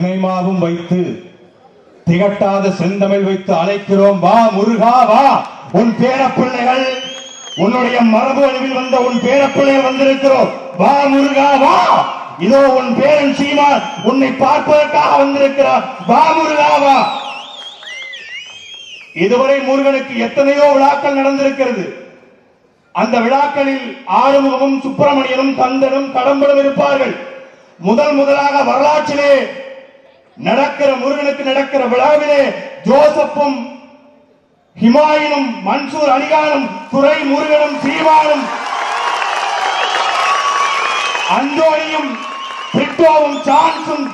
நினைமாவும் வைத்து திகட்டாத செந்தமிழ் வைத்து அழைக்கிறோம். வா முருகா வா, உன் பேரப்பிள்ளைகள், உன்னுடைய மரபு அணிவில் வந்த உன் பேரப்பிள்ளைகள் வந்திருக்கிறோம். வா முருகா வா, இதோ உன் பேரன் சீமான் உன்னை பார்ப்பதற்காக வந்திருக்கிறார். வா முருகா வா. இதுவரை முருகனுக்கு எத்தனையோ விழாக்கள் நடந்திருக்கிறது. அந்த விழாக்களில் ஆறுமுகமும் சுப்பிரமணியனும் கந்தனும் கடம்பலும் இருப்பார்கள். முதலாக வரலாற்றிலே நடக்கிற முருகனுக்கு நடக்கிற விழாவிலே ஜோசப்பும் ஹிமாயினும் மன்சூர் அலிகானும் துரை முருகனும் சீமானும் அந்தோனியும் பிரிட்டோவும் சான்ஸும்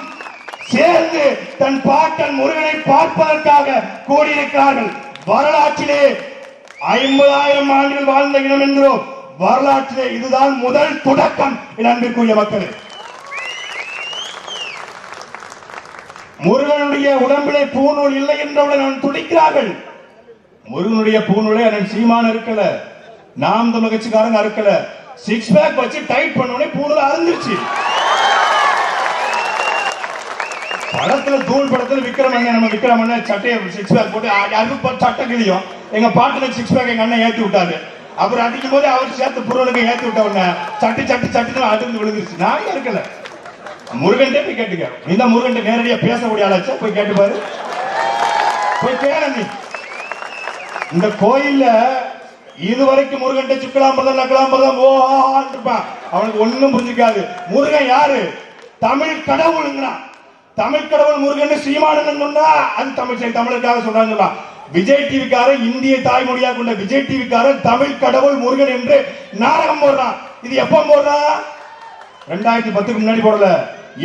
சேர்ந்து தன் பாட்டன் முருகனை பார்ப்பதற்காக கூடியிருக்கிறார்கள். வரலாற்றிலே 50,000 ஆண்டுகள் வாழ்ந்த இனம் என்கிறோம். வரலாற்றிலே இதுதான் முதல் தொடக்கம். அன்பிற்குரிய மக்களே, முருகனுடைய உடம்பிலே பூநூல் இல்லை என்றவுடன் அவன் துடிக்கிறார்கள். முருகனுடைய பூநூலை அவன் சீமான இருக்கல, நாம் தமிழ் கட்சிக்காரங்க அறுக்கல. 6 பேக் வச்சு டைட் பண்ணோடனே பூநூல் அறுந்துருச்சு. படத்துல தூள் படத்துல விக்ரமண்ண சட்டையை 6 பேக் போட்டு அது சட்டை கிளியும். எங்க பாட்டுல 6 பேக் எங்க அண்ணன் ஏத்தி விட்டாரு. அப்புறம் அடிக்கும் போது அவர் சேர்த்து புருவனுக்கு ஏத்தி விட்ட உடனே சட்டி அடுத்து விழுந்துருச்சு. நான் இருக்கல. முருகன் போய் கேட்டுக்க. இந்த முருகன் நேரடியா பேசக்கூடிய ஆளாச்சா, போய் கேட்டுப்பாரு. போய் கேள. நீ இந்த கோயில்ல இதுவரைக்கும் முருகன் சுக்கலாம்பரம் நக்கலாம்பரம் ஓஹான் இருப்பான். அவனுக்கு ஒண்ணும் புரிஞ்சுக்காது. முருகன் யாரு? தமிழ் கடவுளுங்கண்ணா. தமிழ் கடவுள் முருகன் சீமானன் சொன்னா அது தமிழுக்காக சொல்றாங்க. விஜய் டிவிக்கார இந்திய தாய்மொழியாக கொண்ட விஜய் டிவிக்கார தமிழ் கடவுள் முருகன் என்று நாடகம் போடுறான். இது எப்ப போடுறான்? 2010க்கு முன்னாடி போடல.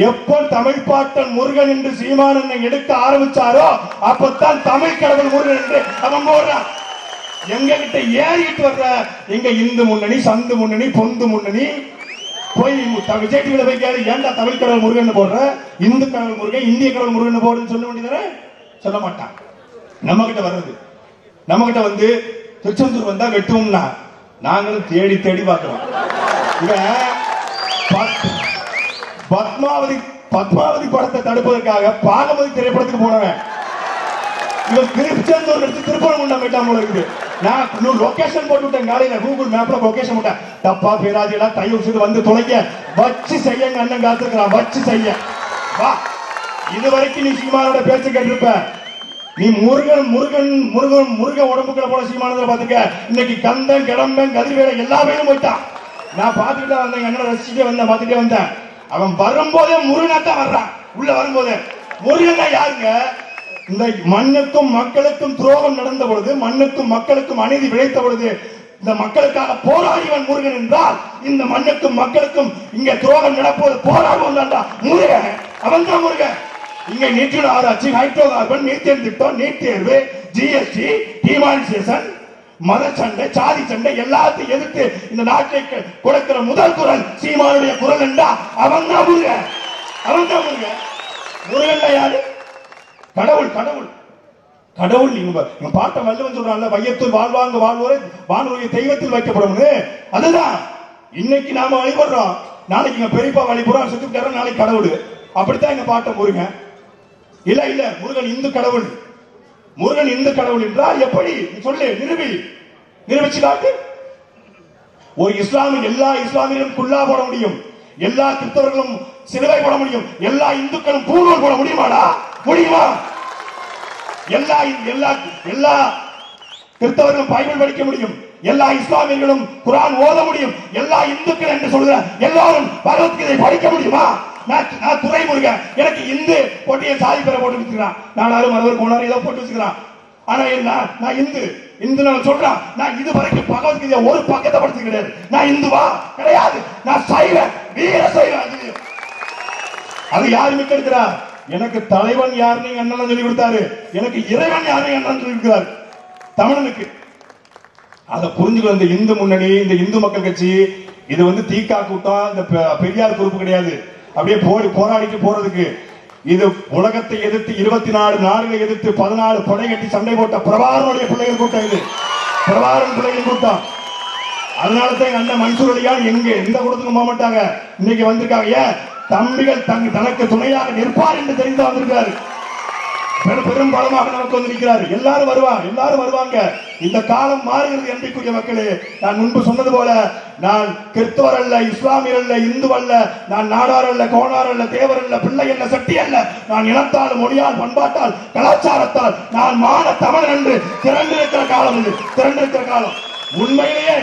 எப்போ தமிழ் பாட்டன் முருகன் என்று சீமானனை எடுக்க ஆரம்பிச்சாரோ அப்பத்தான் தமிழ் கடவுள் முருகன் என்று அவன் போடுறான். எங்க கிட்ட ஏறிட்டு வர்ற எங்க இந்து முன்னணி, சந்து முன்னணி, பொந்து முன்னணி போய் விஜய் டிவில போய் கேளு, ஏன்டா தமிழ் கடவுள் முருகன் போடுற, இந்து கடவுள் முருகன், இந்திய கடவுள் முருகன் போடுன்னு சொல்ல வேண்டியதானே? சொல்ல மாட்டான். நம்ம கிட்ட வர்றது, நம்ம கிட்ட வந்து திருச்செந்தூர் வந்தா வெட்டுவோம்னா நாங்களும் தேடி தேடி பார்க்கிறோம். பத்மாவதி படத்தை தடுப்பதற்காக பாகமதி திரைப்படத்துக்கு போனவன் இவன் திருச்செந்தூர் எடுத்து திருப்பரங்குன்றம் போயிட்டான் போல இருக்குது. நான் லொகேஷன் போட்டு விட்டேன். காலையில கூகுள் மேப்ல லொகேஷன் போட்டேன். தப்பா பேராஜிலா தயவு செய்து வந்து தொலைங்க, வச்சு செய்ய அண்ணன் காத்துக்கிறான். வச்சு செய்ய வா. இதுவரைக்கும் நீ சீமானோட பேச்சு கேட்டிருப்ப. நீ முருகன் முருகன் முருகன் முருகன் உடம்புக்குள்ள போல சீமானதை பாத்துக்க. இன்னைக்கு கந்தன் கிடம்பன் கதிர்வேலை எல்லா பேரும் போயிட்டான். நான் பாத்துக்கிட்டே வந்தேன், அண்ணன் ரசிச்சுட்டே வந்தேன், பாத்துட்டே வந்தேன். அவன் வரும்போதே முருகனாத்தான் வர்றான். உள்ள வரும்போதே முருகன் யாருங்க? இந்த மண்ணுக்கும் மக்களுக்கும் துரோகம் நடந்த பொழுது, மண்ணுக்கும் மக்களுக்கும் அநீதி விளைத்த பொழுது இந்த மக்களுக்காக போராடிவன் முருகன் என்றால், இந்த மண்ணுக்கும் மக்களுக்கும் இங்க துரோகம் நடப்போது போராடுவான் முருகன். அவன் தான் முருகன். இங்க நீட்டின் ஆராய்ச்சி, ஹைட்ரோ கார்பன், மீத்தேன் திட்டம், நீட் தேர்வு, ஜிஎஸ்டி, டிமானிசேஷன், மத சண்டை, சாதி சண்டை எல்லாத்தையும் எதிர்த்து இந்த நாட்டை கொடுக்கிற முதல் குரல் சீமானுடைய குரல் என்றா அவன் தான் முருகன். அவன் தான் முருகன். முருகன் யாரு? கடவுள். கடவுள் கடவுள். நீங்க பாட்ட வள்ளுவன் சொல்றான்ல, வையத்தில் வாழ்வாங்க வாழ்வோரை வானுடைய தெய்வத்தில் வைக்கப்படும். அதுதான் இன்னைக்கு நாம வழிபடுறோம். நாளைக்கு பெரியப்பா வழிபடுறோம், சுத்திட்டாரு, நாளைக்கு கடவுள். அப்படித்தான் எங்க பாட்ட முருகன். இல்ல இல்ல, முருகன் இந்து கடவுள். முருகன் இந்து கடவுள் என்றால் எப்படி சொல்லு, நிரூபிச்சு காட்டு. ஒரு இஸ்லாமிய எல்லா இஸ்லாமியர்களும் குல்லா போட முடியும், எல்லா கிறிஸ்தவர்களும் சிலுவை போட முடியும், எல்லா இந்துக்களும் பூநூல் போட முடியுமாடா? முடியுமா? எல்லா கிறிஸ்தவர்களும் பைபிள் படிக்க முடியும், எல்லா இஸ்லாமியர்களும் குர்ஆன் ஓத முடியும், எல்லா இந்துக்கள் என்று சொல்ற எல்லாரும் பகவத்கீதை படிக்க முடியுமா? நான் துறை முருகன், எனக்கு இந்து போட்டியை சாதி பெற போட்டு வச்சுக்கிறான். நானும் மறுவர் போனாரு ஏதோ போட்டு வச்சுக்கிறான். ஆனா நான் இந்து நான் சொல்றான். நான் இது வரைக்கும் பகவத்கீதை ஒரு பக்கத்தை படிச்சு கிடையாது. நான் இந்துவா? கிடையாது. நான் சைவன், வீர சைவன். அது யாரு மிக்க இருக்கிறா? எனக்கு தலைவன் யாருன்னு அண்ணன் சொல்லி கொடுத்தாரு. எனக்கு இறைவன் யாருன்னு அண்ணன் சொல்லி கொடுக்கிறார் தமிழனுக்கு. அதை புரிஞ்சுக்கிற இந்த இந்து முன்னணி, இந்த இந்து மக்கள் கட்சி, இது வந்து தீகா கூட்டம், இந்த பெரியார் குரூப் கிடையாது. அப்படியே போராடிட்டு போறதுக்கு இது உலகத்தை எதிர்த்து 24 நாடுகளை எதிர்த்து 14 கொடை கட்டி சண்டை போட்ட பிரபாகரனுடைய பிள்ளைகள் கூட்டம். இது பிரபாகரன் பிள்ளைகள் கூட்டம். அதனால தான் அண்ணன் மன்சூர் அலிகான் எங்க எந்த கூட்டத்துக்கும் போக மாட்டாங்க. இன்னைக்கு வந்திருக்காங்க. ஏன் தம்பிகள் தனக்கு துணையாக நிற்பார் என்று தெரிந்து வந்திருக்கிறார். பெரும் பலமாக நமக்கு வந்திருக்கிறார். எல்லாரும் வருவாங்க. இந்த காலம் மாறுகிறது என்பதற்குரிய மக்களே. நான் முன்பு சொன்னது போல, நான் கிறிஸ்தவர் அல்ல, இஸ்லாமியர் அல்ல, இந்து அல்ல, நான் நாடார் அல்ல, கோணார் அல்ல, தேவர் அல்ல, பிள்ளை அல்ல, சட்டி அல்ல. நான் இனத்தால், மொழியால், பண்பாட்டால், கலாச்சாரத்தால் நான் மான தமிழன் என்று திரண்டிருக்கிற காலம் இது. திரண்டிருக்கிற காலம். உண்மையிலேயே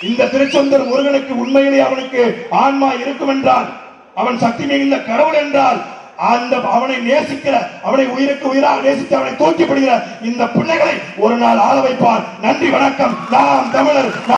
இந்த திருச்செந்தூர் முருகனுக்கு உண்மையிலேயே அவனுக்கு ஆன்மா இருக்கும் என்றால், அவன் சக்தி மிகுந்த கடவுள் என்றால், அந்த அவனை நேசிக்கிற, அவனை உயிருக்கு உயிராக நேசித்து அவனை தூக்கிப்படுகிற இந்த பிள்ளைகளை ஒரு நாள் ஆள வைப்பார். நன்றி, வணக்கம். நாம் தமிழர்.